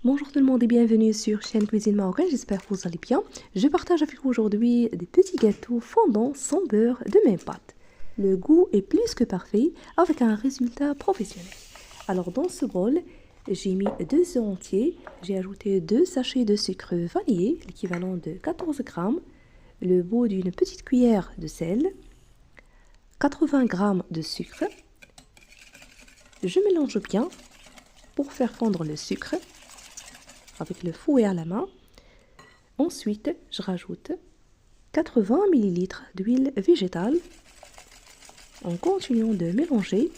Bonjour tout le monde et bienvenue sur chaîne Cuisine Marocaine, j'espère que vous allez bien. Je partage avec vous aujourd'hui des petits gâteaux fondants sans beurre de même pâte. Le goût est plus que parfait avec un résultat professionnel. Alors dans ce bol, j'ai mis 2 œufs entiers, j'ai ajouté 2 sachets de sucre vanillé, l'équivalent de 14 grammes, le bout d'une petite cuillère de sel, 80 grammes de sucre. Je mélange bien pour faire fondre le sucre avec le fouet à la main. Ensuite, je rajoute 80 ml d'huile végétale en continuant de mélanger.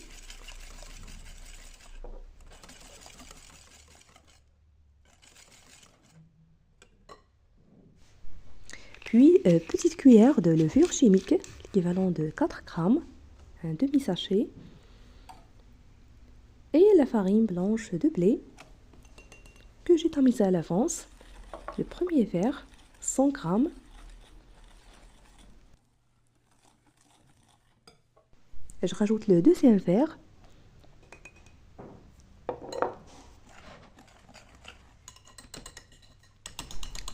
Puis, petite cuillère de levure chimique, l'équivalent de 4 grammes, un demi-sachet. Et la farine blanche de blé que j'ai tamisée à l'avance. Le premier verre, 100 grammes. Je rajoute le deuxième verre.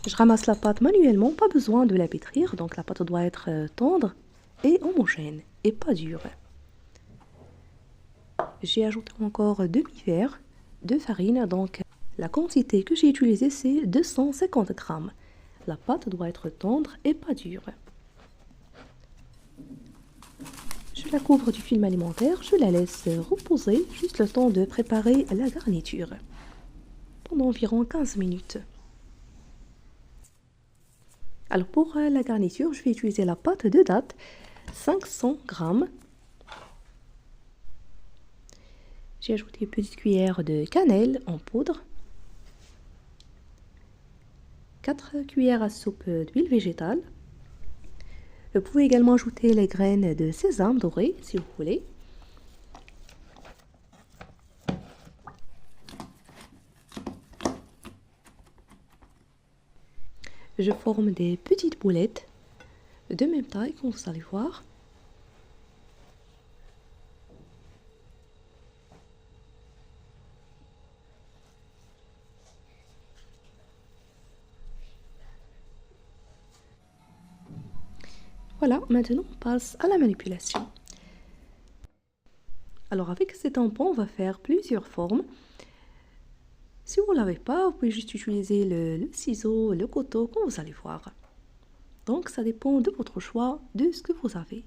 Je ramasse la pâte manuellement, pas besoin de la pétrir, donc la pâte doit être tendre et homogène et pas dure. J'ai ajouté encore demi-verre de farine, donc la quantité que j'ai utilisée c'est 250 grammes. La pâte doit être tendre et pas dure. Je la couvre du film alimentaire, je la laisse reposer juste le temps de préparer la garniture pendant environ 15 minutes. Alors pour la garniture, je vais utiliser la pâte de date, 500 grammes. J'ai ajouté une petite cuillère de cannelle en poudre, 4 cuillères à soupe d'huile végétale. Vous pouvez également ajouter les graines de sésame doré si vous voulez. Je forme des petites boulettes de même taille comme vous allez voir. Voilà, maintenant on passe à la manipulation. Alors avec ces tampons, on va faire plusieurs formes. Si vous ne l'avez pas, vous pouvez juste utiliser le ciseau, le couteau, comme vous allez voir. Donc ça dépend de votre choix, de ce que vous avez.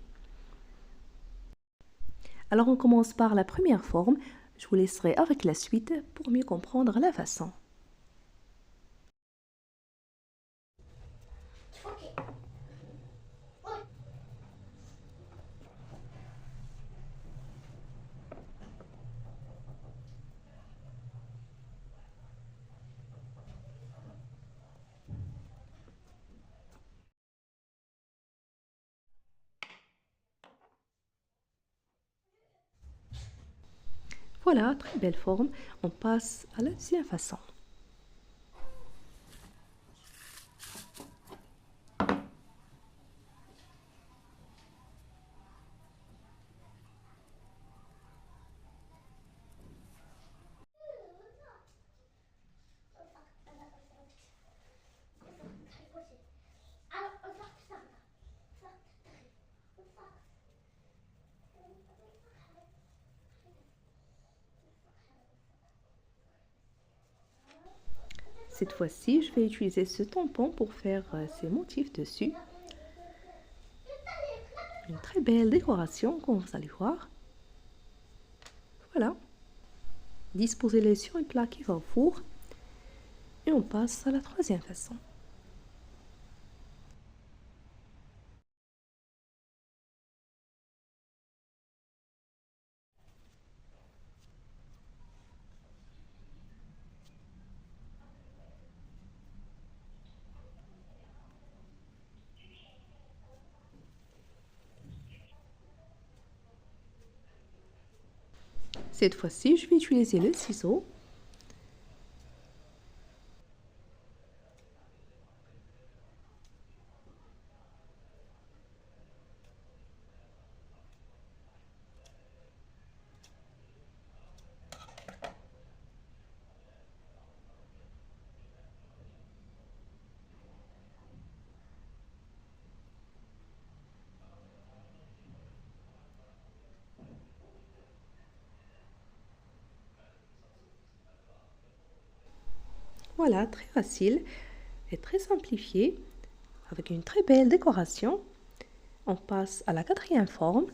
Alors on commence par la première forme. Je vous laisserai avec la suite pour mieux comprendre la façon. Voilà, très belle forme. On passe à la deuxième façon. Cette fois-ci, je vais utiliser ce tampon pour faire ces motifs dessus. Une très belle décoration, comme vous allez voir. Voilà. Disposez-les sur une plaque qui va au four. Et on passe à la troisième façon. Cette fois-ci, je vais utiliser le ciseau. Voilà, très facile et très simplifié, avec une très belle décoration. On passe à la quatrième forme.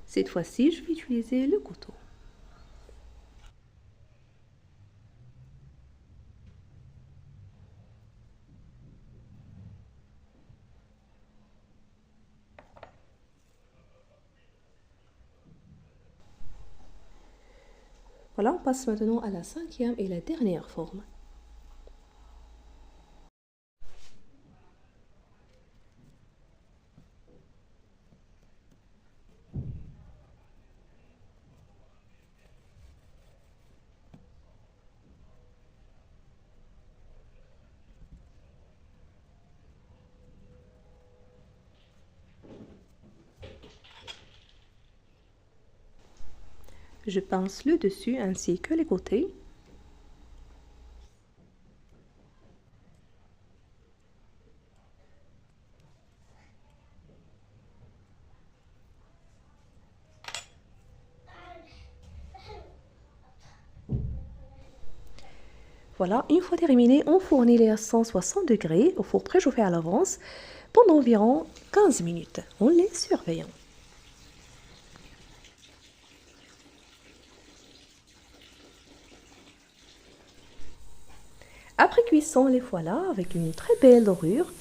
Cette fois-ci, je vais utiliser le couteau. Voilà, on passe maintenant à la cinquième et la dernière forme. Je pince le dessus ainsi que les côtés. Voilà, une fois terminé, on fournit les à 160 degrés au four préchauffé à l'avance pendant environ 15 minutes en les surveillant. Après cuisson, les voilà avec une très belle dorure.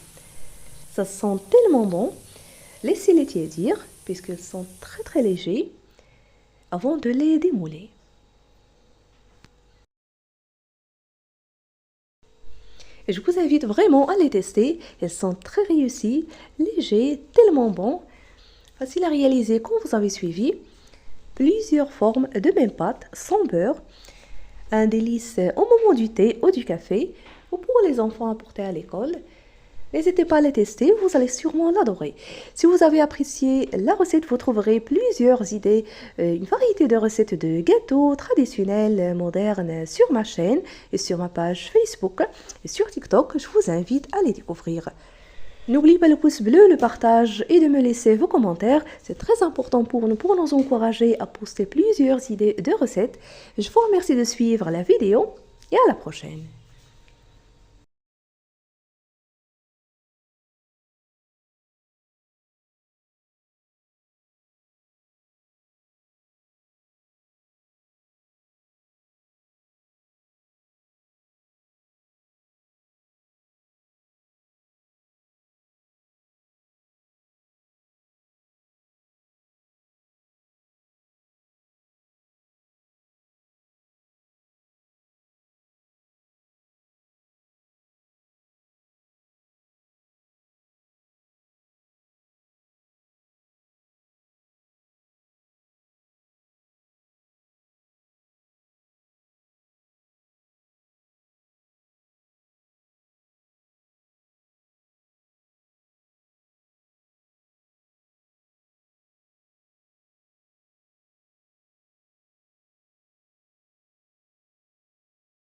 Ça sent tellement bon. Laissez-les tiédir puisqu'ils sont très légers avant de les démouler. Et je vous invite vraiment à les tester. Elles sont très réussies, légers, tellement bons, faciles à réaliser quand vous avez suivi. Plusieurs formes de même pâte sans beurre. Un délice au moment du thé ou du café ou pour les enfants à porter à l'école. N'hésitez pas à les tester, vous allez sûrement l'adorer. Si vous avez apprécié la recette, vous trouverez plusieurs idées, une variété de recettes de gâteaux traditionnels, modernes sur ma chaîne et sur ma page Facebook et sur TikTok. Je vous invite à les découvrir. N'oubliez pas le pouce bleu, le partage et de me laisser vos commentaires. C'est très important pour nous encourager à poster plusieurs idées de recettes. Je vous remercie de suivre la vidéo et à la prochaine.